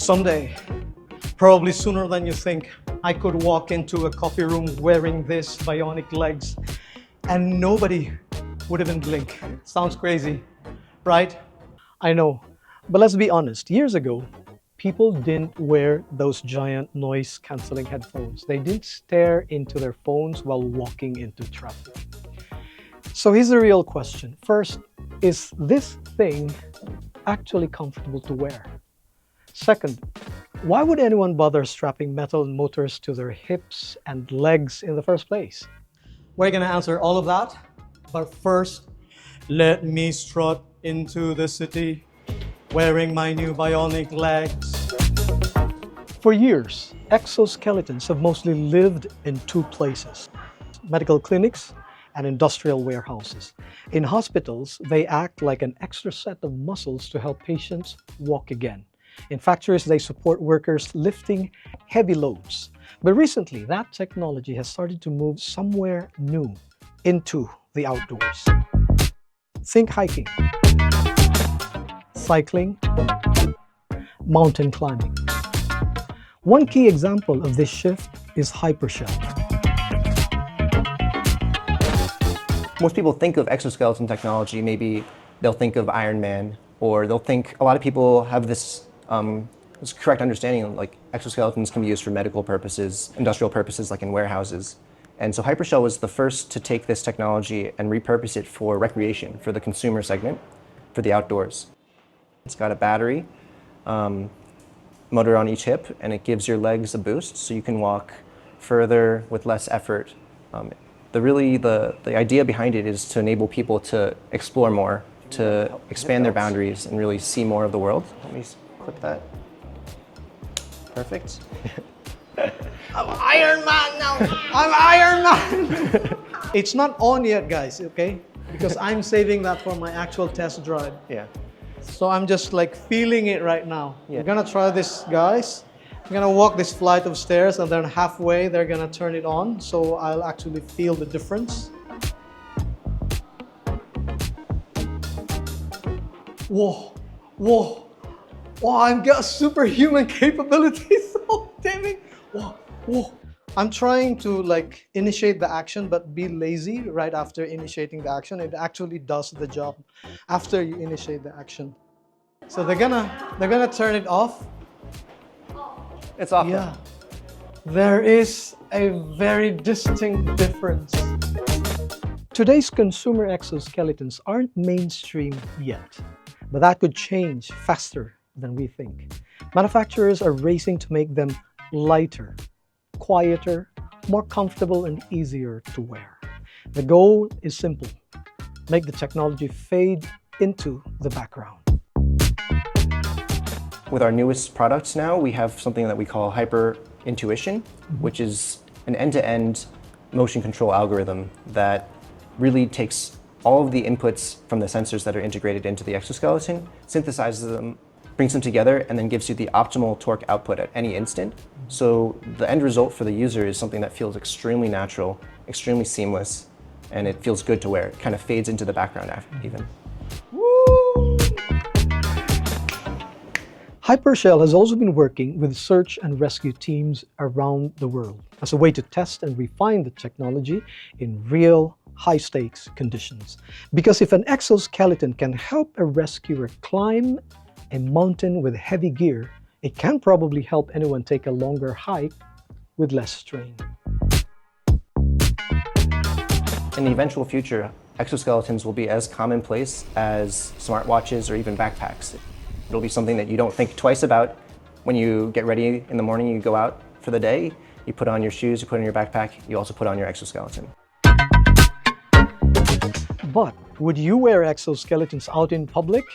Someday, probably sooner than you think, I could walk into a coffee room wearing this bionic legs and nobody would even blink. Sounds crazy, right? I know, but let's be honest. Years ago, people didn't wear those giant noise-canceling headphones. They didn't stare into their phones while walking into traffic. So here's the real question. First, is this thing actually comfortable to wear? Second, why would anyone bother strapping metal motors to their hips and legs in the first place? We're gonna answer all of that, but first, let me strut into the city wearing my new bionic legs. For years, exoskeletons have mostly lived in two places: medical clinics and industrial warehouses. In hospitals, they act like an extra set of muscles to help patients walk again. In factories, they support workers lifting heavy loads. But recently, that technology has started to move somewhere new, into the outdoors. Think hiking, cycling, mountain climbing. One key example of this shift is Hypershell. Most people think of exoskeleton technology, maybe they'll think of Iron Man, or they'll think, a lot of people have this correct understanding, like exoskeletons can be used for medical purposes, industrial purposes, like in warehouses. And so Hypershell was the first to take this technology and repurpose it for recreation, for the consumer segment, for the outdoors. It's got a battery, motor on each hip, and it gives your legs a boost so you can walk further with less effort. The idea behind it is to enable people to explore more, to expand their boundaries and really see more of the world. Let me clip that. Perfect. I'm Iron Man now! I'm Iron Man! It's not on yet, guys, okay? Because I'm saving that for my actual test drive. Yeah. So I'm just like feeling it right now. Yeah. We're gonna try this, guys. I'm gonna walk this flight of stairs and then halfway they're gonna turn it on, so I'll actually feel the difference. Whoa, whoa, whoa, I've got superhuman capabilities. Oh, damn it. Whoa, whoa. I'm trying to like initiate the action, but be lazy right after initiating the action. It actually does the job after you initiate the action. So they're gonna turn it off. It's off. Yeah, there is a very distinct difference. Today's consumer exoskeletons aren't mainstream yet, but that could change faster than we think. Manufacturers are racing to make them lighter, quieter, more comfortable, and easier to wear. The goal is simple: make the technology fade into the background. With our newest products now, we have something that we call Hyper Intuition, which is an end-to-end motion control algorithm that really takes all of the inputs from the sensors that are integrated into the exoskeleton, synthesizes them, brings them together, and then gives you the optimal torque output at any instant. So the end result for the user is something that feels extremely natural, extremely seamless, and it feels good to wear. It kind of fades into the background even. Hypershell has also been working with search and rescue teams around the world as a way to test and refine the technology in real high-stakes conditions. Because if an exoskeleton can help a rescuer climb a mountain with heavy gear, it can probably help anyone take a longer hike with less strain. In the eventual future, exoskeletons will be as commonplace as smartwatches or even backpacks. It'll be something that you don't think twice about when you get ready in the morning, you go out for the day, you put on your shoes, you put on your backpack, you also put on your exoskeleton. But would you wear exoskeletons out in public?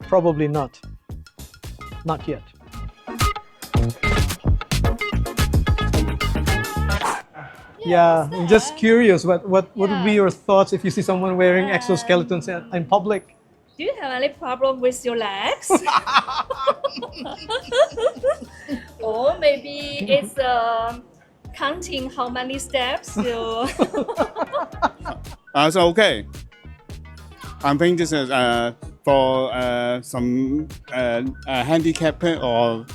Probably not. Not yet. Yeah, I'm just curious, what would be your thoughts if you see someone wearing exoskeletons in public? Do you have any problem with your legs? Or maybe it's counting how many steps you... So okay. I think this is for some handicapped or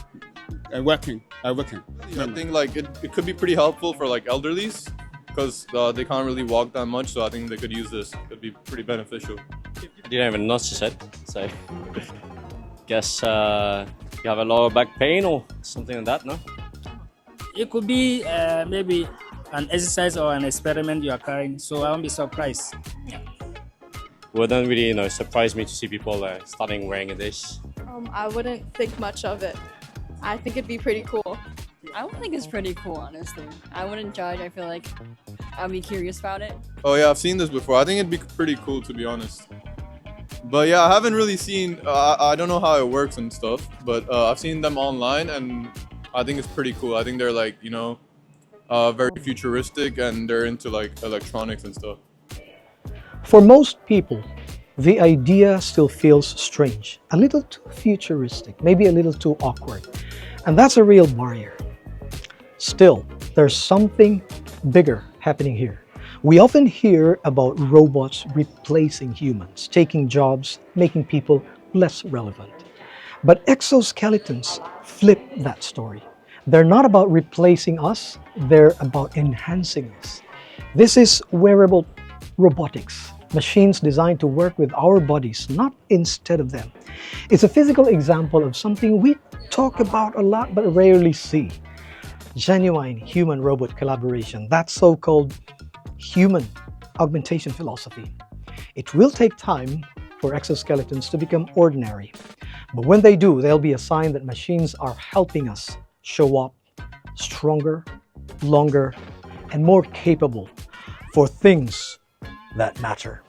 working. I think like it could be pretty helpful for like elderlies because they can't really walk that much, so I think they could use this. It'd be pretty beneficial. I didn't even notice it, so guess you have a lower back pain or something like that, no? It could be maybe an exercise or an experiment you are carrying, so I won't be surprised. Wouldn't really, surprise me to see people starting wearing this. I wouldn't think much of it. I think it'd be pretty cool. I would think it's pretty cool, honestly. I wouldn't judge. I feel like I'd be curious about it. Oh yeah, I've seen this before. I think it'd be pretty cool, to be honest. But yeah, I haven't really seen. I don't know how it works and stuff, but I've seen them online, and I think it's pretty cool. I think they're like very futuristic, and they're into like electronics and stuff. For most people, the idea still feels strange, a little too futuristic, maybe a little too awkward. And that's a real barrier. Still, there's something bigger happening here. We often hear about robots replacing humans, taking jobs, making people less relevant. But exoskeletons flip that story. They're not about replacing us, they're about enhancing us. This is wearable robotics, machines designed to work with our bodies, not instead of them. It's a physical example of something we talk about a lot but rarely see. Genuine human-robot collaboration, that so-called human augmentation philosophy. It will take time for exoskeletons to become ordinary. But when they do, they'll be a sign that machines are helping us show up stronger, longer, and more capable for things that matter.